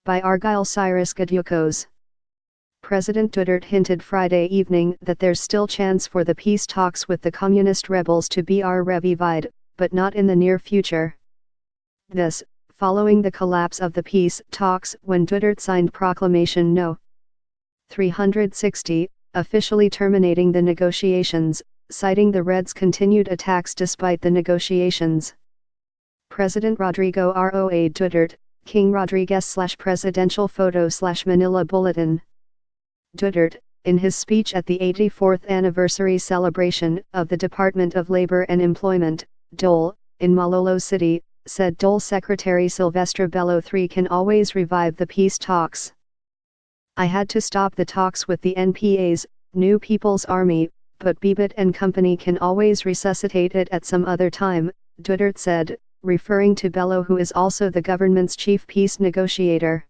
by Argyle Cyrus Gadyukos. President Duterte hinted Friday evening that there's still chance for the peace talks with the communist rebels to be revived, but not in the near future. This, following the collapse of the peace talks when Duterte signed Proclamation No. 360, officially terminating the negotiations, citing the Reds' continued attacks despite the negotiations. President Rodrigo Roa Duterte, King Rodriguez/Presidential Photo/Manila Bulletin. Duterte, in his speech at the 84th anniversary celebration of the Department of Labor and Employment, DOLE, in Malolo City, said DOLE Secretary Silvestre Bello III can always revive the peace talks. I had to stop the talks with the NPA's, New People's Army, but Bibit and company can always resuscitate it at some other time, Duterte said, referring to Bello, who is also the government's chief peace negotiator.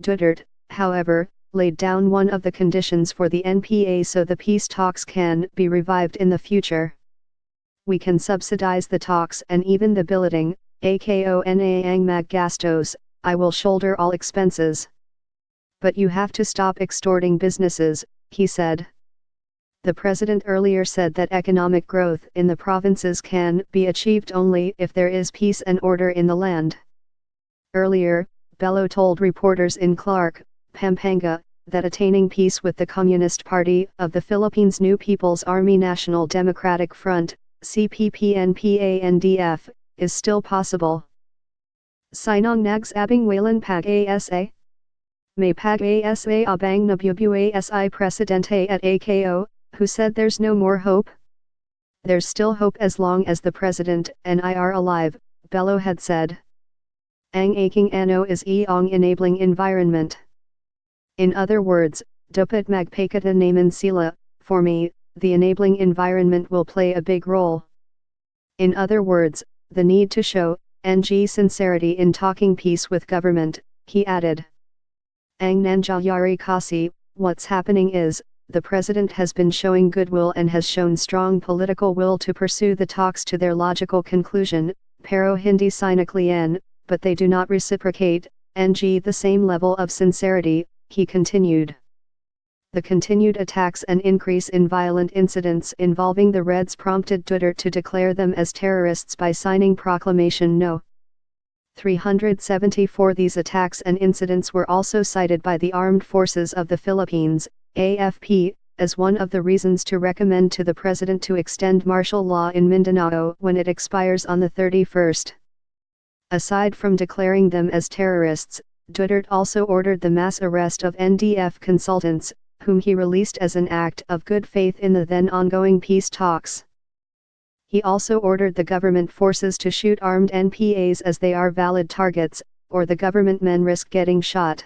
Duterte, however, laid down one of the conditions for the NPA so the peace talks can be revived in the future. We can subsidize the talks and even the billeting, akona ang maggastos, I will shoulder all expenses. But you have to stop extorting businesses, he said. The president earlier said that economic growth in the provinces can be achieved only if there is peace and order in the land. Earlier, Bello told reporters in Clark, Pampanga, that attaining peace with the Communist Party of the Philippines New People's Army National Democratic Front, CPP-NPA-NDF, is still possible. Sinong nagsabing walan pag-asa? May pag-asa abang nabubuasi Presidente at AKO, who said there's no more hope? There's still hope as long as the president and I are alive, Bello had said. Ang aking ano is iyong enabling environment. In other words, dapat magpakita naman sila, for me, the enabling environment will play a big role. In other words, the need to show, sincerity in talking peace with government, he added. Ang nangyayari kasi, what's happening is, the president has been showing goodwill and has shown strong political will to pursue the talks to their logical conclusion, pero hindi sinaklian, but they do not reciprocate, the same level of sincerity, he continued. The continued attacks and increase in violent incidents involving the Reds prompted Duterte to declare them as terrorists by signing Proclamation No. 374. These attacks and incidents were also cited by the Armed Forces of the Philippines, AFP, as one of the reasons to recommend to the president to extend martial law in Mindanao when it expires on the 31st. Aside from declaring them as terrorists, Duterte also ordered the mass arrest of NDF consultants, whom he released as an act of good faith in the then ongoing peace talks. He also ordered the government forces to shoot armed NPAs as they are valid targets, or the government men risk getting shot.